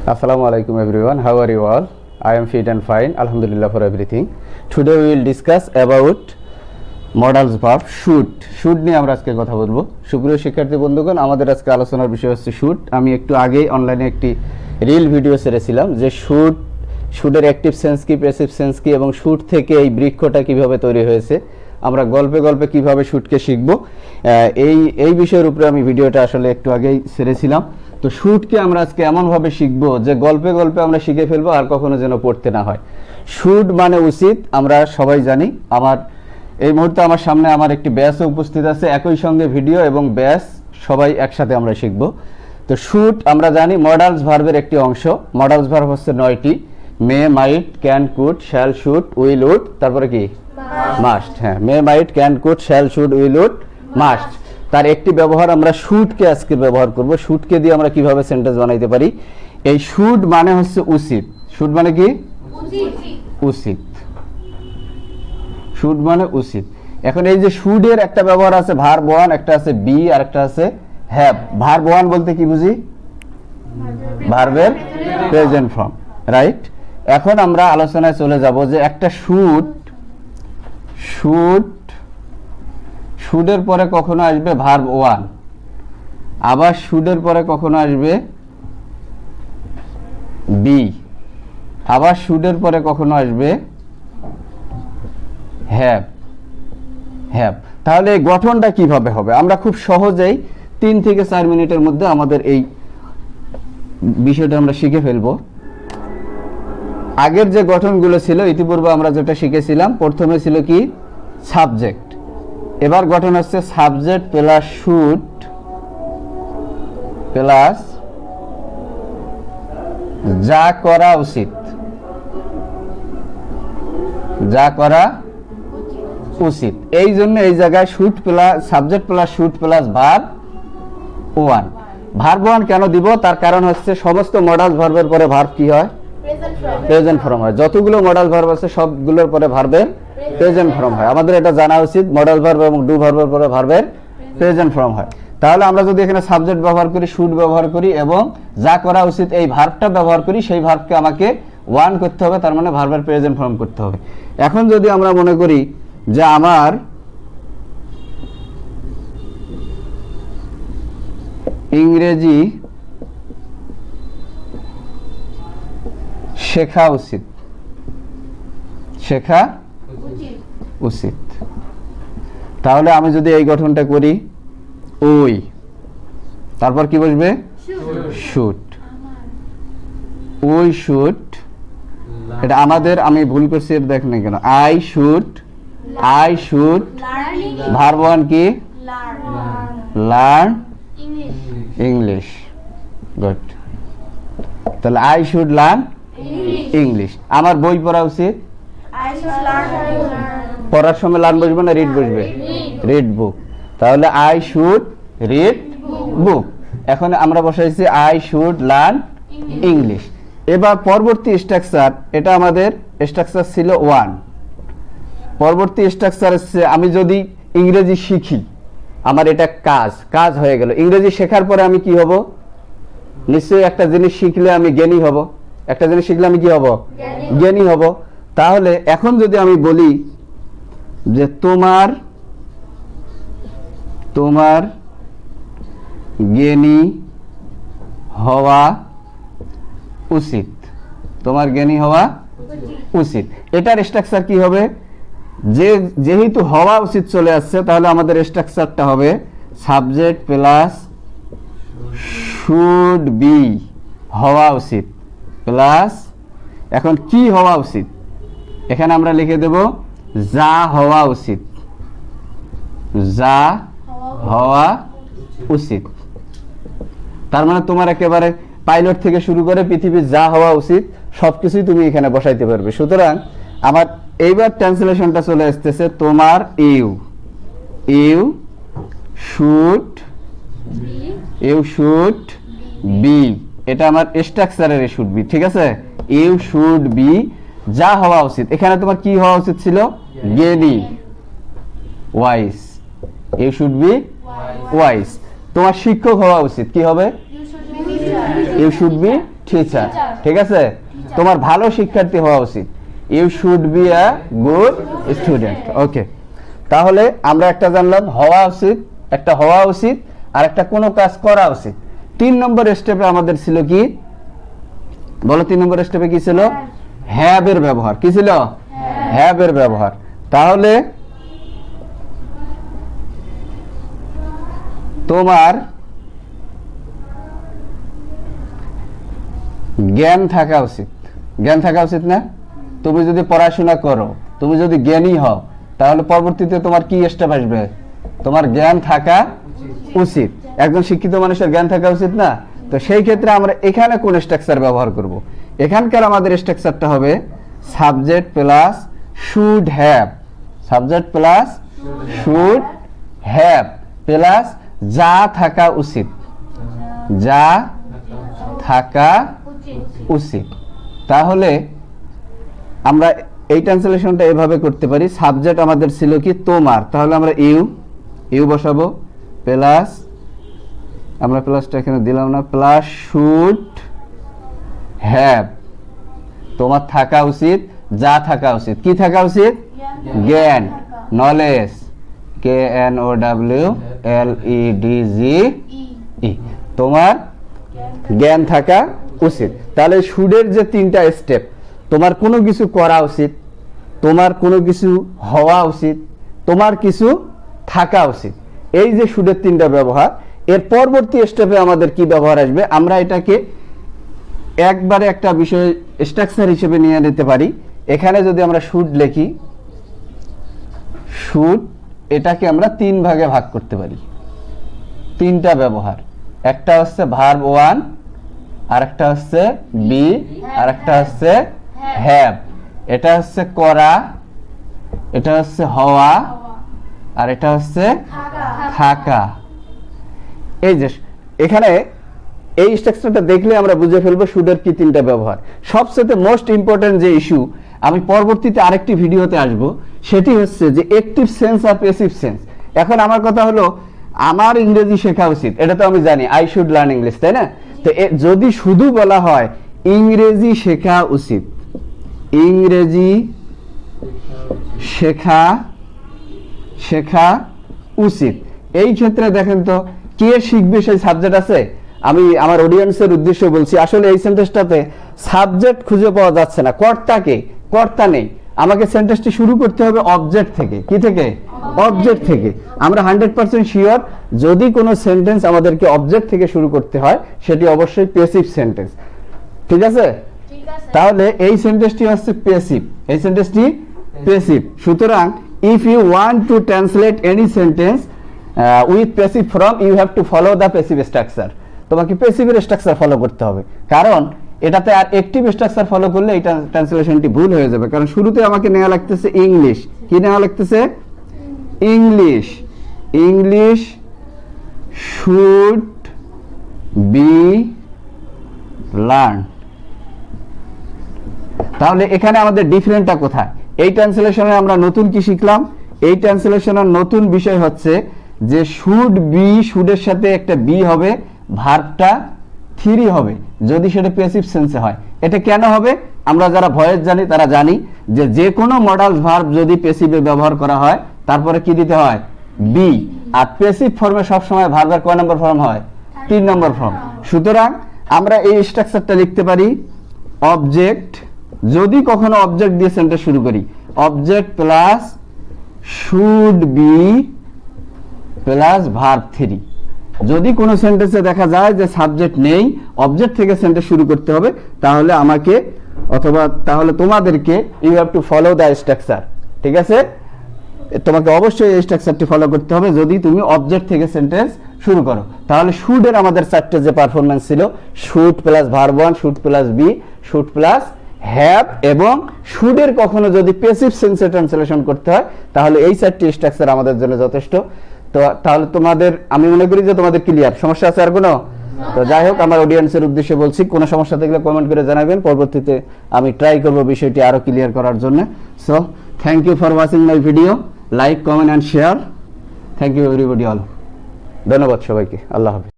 Assalamu alaikum everyone. How are you all? I am fit and fine. Alhamdulillah for everything. Today we will discuss about modals verb should. Should নিয়ে আমরা আজকে কথা বলবো। সুপ্রিয় শিক্ষার্থী বন্ধুগণ, আমাদের আজকে আলোচনার বিষয় হচ্ছে should। আমি একটু আগেই অনলাইনে একটি রিল ভিডিও ছেড়েছিলাম যে should এর অ্যাকটিভ সেন্স কি, প্যাসিভ সেন্স কি এবং should থেকে এই বৃক্ষটা কিভাবে তৈরি হয়েছে, আমরা গল্পে গল্পে কিভাবে should-কে শিখব, এই বিষয়ের উপরে আমি ভিডিওটা আসলে একটু আগেই ছেড়েছিলাম। তো should-কে আমরা আজকে এমনভাবে শিখব যে গল্পে গল্পে আমরা শিখে ফেলবো, আর কখনো যেন পড়তে না হয়। should মানে উচিত, আমরা সবাই জানি। এই মুহূর্তে আমার সামনে আমার একটি ব্যাচও উপস্থিত আছে, একই সঙ্গে ভিডিও এবং ব্যাচ সবাই একসাথে আমরা শিখব। তো should আমরা জানি মডালস ভার্বের একটি অংশ। মডালস ভার্ব হচ্ছে 9টি: may, might, can, could, shall, should, will, would, তারপরে কি মাস্ট। হ্যাঁ, may, might, can, could, shall, should, will, would, must. তার একটি ব্যবহার আমরা should-কে আজকে ব্যবহার করব। should-কে দিয়ে আমরা কিভাবে সেন্টেন্স বানাইতে পারি। এই should মানে হচ্ছে উচিত। should মানে কি? উচিত। should মানে উচিত। এখন এই যে should এর একটা ব্যবহার আছে ভার্ব ওয়ান, একটা আছে বি আর একটা আছে হ্যাভ। ভার্ব ওয়ান বলতে কি বুঝি? ভার্বের প্রেজেন্ট ফর্ম, রাইট। এখন আমরা আলোচনায় চলে যাব যে একটা should এর পরে কখনো আসবে ভার্ব ওয়ান, আবার should এর পরে কখনো আসবে বি, আবার should এর পরে কখনো আসবে হ্যাভ। তাহলে এই গঠনটা কিভাবে হবে? আমরা খুব সহজেই 3 থেকে 4 মিনিটের মধ্যে আমাদের এই বিষয়টা আমরা শিখে ফেলবো। আগের যে গঠনগুলো ছিল ইতিপূর্বে আমরা যেটা শিখেছিলাম, প্রথমে ছিল কি? সাবজেক্ট। এবার গঠন হচ্ছে সাবজেক্ট প্লাস শুড প্লাস যা করা উচিত, যা করা উচিত। এই জন্য এই জায়গায় should plus subject plus should plus verb one. Verb one কেন দিব? তার কারণ হচ্ছে সমস্ত মডাল ভার্বের পরে ভার্ব কি হয়? প্রেজেন্ট ফর্ম হয়। যতগুলো মডাল ভার্ব আছে সবগুলোর পরে ভার্বের প্রেজেন্ট ফর্ম হয়। আমাদের এটা জানা উচিত, মডাল ভার্ব এবং ডু ভার্বের পরে ভার্বের প্রেজেন্ট ফর্ম হয়। তাহলে আমরা যদি এখানে সাবজেক্ট ব্যবহার করি, শুড ব্যবহার করি এবং যা করা উচিত এই ভার্বটা ব্যবহার করি, সেই ভার্বকে আমাকে ওয়ান করতে হবে, তার মানে ভার্বের প্রেজেন্ট ফর্ম করতে হবে। এখন যদি আমরা মনে করি যে আমার ইংরেজি শেখা উচিত, তাহলে আমি যদি এই গঠনটা করি ওই, তারপর কি বসবে? শুড। ওই শুড, এটা আমাদের, আমি ভুল করছি এটা দেখেন না কেন। আই শুড ভার্ব ওয়ান কি? Learn English. গুড। তাহলে আই শুড লার্ন ইংলিশ। আমার বই পড়া উচিত। পড়ার সময় লার্ন বসবে না রিড বসবে? রিড বুক। তাহলে আই শুড রিড বুক। এখন আমরা বসাইছি আই শুড লার্ন ইংলিশ। এবার পরবর্তী স্ট্রাকচার, এটা আমাদের স্ট্রাকচার ছিল ওয়ান। পরবর্তী স্ট্রাকচার হচ্ছে আমি যদি ইংরেজি শিখি, আমার এটা কাজ হয়ে গেল। ইংরেজি শেখার পরে আমি কি হব? নিশ্চয়ই একটা জিনিস শিখলে আমি জ্ঞানী হব। একটা জিনিস শিখলে আমি কি হব? জ্ঞানী হব। তাহলে এখন যদি আমি বলি যে তোমার জ্ঞানী হওয়া উচিত, তোমার জ্ঞানী হওয়া উচিত। এটার স্ট্রাকচার কি হবে? যেহেতু হওয়া উচিত চলে আসছে, তাহলে আমাদের স্ট্রাকচারটা হবে সাবজেক্ট প্লাস শুড বি, হওয়া উচিত, প্লাস এখন কি হওয়া উচিত? এখানে আমরা লিখে দেব যা হওয়া উচিত, যা হওয়া উচিত। তার মানে তোমার একেবারে পাইলট থেকে শুরু করে পৃথিবীর যা হওয়া উচিত সবকিছুই তুমি এখানে বসাইতে পারবে। সুতরাং আমার এইবার ট্রান্সলেশনটা চলে আসতেছে তোমার ইউ শুড বি, এটা আমার স্ট্রাকচারের শুড বি, ঠিক আছে? ইউ শুড বি যা হওয়া উচিত। এখানে তোমার কি হওয়া উচিত ছিল? জ্ঞানী, wise. You should be wise. তোমার শিক্ষক হওয়া উচিত, কি হবে? ইউ শুড বি টিচার, ঠিক আছে? তোমার ভালো শিক্ষার্থী হওয়া উচিত, you should be a good student. Okay, তাহলে আমরা একটা জানলাম হওয়া উচিত, একটা হওয়া উচিত, আর একটা কোনো কাজ করা উচিত। 3 নম্বর স্টেপে আমাদের ছিল কি বলো? 3 নম্বর স্টেপে কি ছিল? হ্যাভ এর ব্যবহার। কি ছিল? হ্যাভ এর ব্যবহার। তাহলে তোমার জ্ঞান থাকা উচিত, জ্ঞান থাকা উচিত না? তুমি যদি পড়াশোনা করো, তুমি যদি জ্ঞানী হও, তাহলে পরবর্তীতে তোমার কি স্টেপ আসবে? তোমার জ্ঞান থাকা উচিত। একজন শিক্ষিত মানুষের জ্ঞান থাকা উচিত না? তো সেই ক্ষেত্রে আমরা এখানে কোন স্ট্রাকচার ব্যবহার করব? এখানকার আমাদের স্ট্রাকচারটা হবে subject plus should have, subject plus should have plus যা থাকা উচিত, যা থাকা উচিত। তাহলে আমরা এই ট্রান্সলেশনটা এভাবে করতে পারি, সাবজেক্ট আমাদের ছিল কি? তোমার। তাহলে আমরা ইউ বসাবো প্লাস, আমরা প্লাসটা এখানে দিলাম না, প্লাস শুড হ্যাভ, তোমার থাকা উচিত, যা থাকা উচিত। কি থাকা উচিত? জ্ঞান, নলেজ, KNOWLEDGE, তোমার জ্ঞান থাকা উচিত। তাহলে শুডের যে 3টা স্টেপ, তোমার কোনো কিছু করা উচিত, তোমার কোনো কিছু হওয়া উচিত, তোমার কিছু থাকা উচিত, এই যে শুডের 3টা ব্যবহার, এর পরবর্তী স্টেপে আমাদের কি ব্যবহার আসবে? আমরা এটাকে একবারে একটা বিষয় স্ট্রাকচার হিসেবে নিয়ে নিতে পারি। এখানে যদি আমরা শুড লিখি, শুড এটাকে আমরা 3 ভাগে ভাগ করতে পারি। 3টা ব্যবহার, একটা হচ্ছে ভার্ব 1, আর একটা হচ্ছে বি, আর একটা হচ্ছে হ্যাভ। এটা হচ্ছে করা, এটা হচ্ছে হওয়া, আর এটা হচ্ছে থাকা। এই যে এখানে এই স্ট্রাকচারটা দেখলে আমরা বুঝে ফেলবো শুডের কি 3টা ব্যবহার। সবচেয়ে মোস্ট ইম্পর্টেন্ট যে ইস্যু, আমি পরবর্তীতে আরেকটি ভিডিওতে আসব, সেটি হচ্ছে যে অ্যাক্টিভ সেন্স আর প্যাসিভ সেন্স। এখন আমার কথা হলো, আমার ইংরেজি শেখা উচিত, এটা তো আমি জানি, আই শুড লার্ন ইংলিশ, তাই না? তো যদি শুধু বলা হয় ইংরেজি শেখা উচিত, ইংরেজি শেখা উচিত, এই ক্ষেত্রে দেখেন তো কে শিখবে সেই সাবজেক্ট আছে? আমি আমার অডিয়েন্সের উদ্দেশ্যে বলছি, আসলে এই সেন্টেন্সটাতে সাবজেক্ট খুঁজে পাওয়া যাচ্ছে না, কর্তা নেই। আমাকে সেন্টেন্সটি শুরু করতে হবে অবজেক্ট থেকে। কি থেকে? অবজেক্ট থেকে। আমরা 100% শিওর, যদি কোনো সেন্টেন্স আমাদেরকে অবজেক্ট থেকে শুরু করতে হয়, সেটি অবশ্যই প্যাসিভ সেন্টেন্স। ঠিক আছে? তাহলে এই সেন্টেন্সটি হচ্ছে প্যাসিভ, এই সেন্টেন্সটি প্যাসিভ। সুতরাং if you want to translate any sentence with passive form, you have to follow the passive structure. তোমাকে প্যাসিভের স্ট্রাকচার ফলো করতে হবে, কারণ এটাতে আর অ্যাক্টিভ স্ট্রাকচার ফলো করলে এটা ট্রান্সলেশনটি ভুল হয়ে যাবে। কারণ শুরুতে আমাকে নেওয়া লাগতেছে ইংলিশ, কি নেওয়া লাগতেছে? English should be learn. তাহলে এখানে আমাদের ডিফারেন্টটা কোথায়? এই ট্রান্সলেশনে আমরা নতুন কি শিখলাম? এই ট্রান্সলেশনের নতুন বিষয় হচ্ছে যে শুড বি, শুডের সাথে একটা বি হবে, ভার্বটা 3 হবে যদি সেটা প্যাসিভ সেন্সে হয়। এটা কেন হবে? আমরা যারা ভয়েস জানি তারা জানি যে কোনো মডাল ভার্ব যদি প্যাসিভে ব্যবহার করা হয়, তারপরে কি দিতে হয়? বি। আর প্যাসিভ ফর্মে সবসময় ভার্বের কয় নম্বর ফর্ম হয়? 3 নম্বর ফর্ম। সুতরাং আমরা এই স্ট্রাকচারটা লিখতে পারি, অবজেক্ট, যদি কখনো অবজেক্ট দিয়ে সেন্টেন্স শুরু করি, object plus should be plus verb 3। যদি কোনো সেন্টেন্সে দেখা যায় যে সাবজেক্ট নেই, অবজেক্ট থেকে সেন্টেন্স শুরু করতে হবে, তাহলে আমাকে অথবা তাহলে তোমাদেরকে you have to follow the structure. ঠিক আছে? তোমাকে অবশ্যই এই স্ট্রাকচারটি ফলো করতে হবে যদি তুমি অবজেক্ট থেকে সেন্টেন্স শুরু করো। তাহলে শুডের আমাদের 4টে যে পারফরম্যান্স ছিল, should plus verb 1, should plus be, should plus have, এবং শুডের কখনো যদি প্যাসিভ সেন্সে ট্রান্সলেশন করতে হয়, তাহলে এই 4টি স্ট্রাকচার আমাদের জন্য যথেষ্ট। তো তাহলে তোমাদের, আমি মনে করি যে তোমাদের ক্লিয়ার। সমস্যা আছে আর কোনো? তো যাই হোক, আমার অডিয়েন্সের উদ্দেশ্যে বলছি, কোনো সমস্যা থাকলে কমেন্ট করে জানাবেন, পরবর্তীতে আমি ট্রাই করব বিষয়টি আরো ক্লিয়ার করার জন্য। So thank you for watching my video, like, comment and share. Thank you everybody all. ধন্যবাদ সবাইকে। আল্লাহ হাফেজ।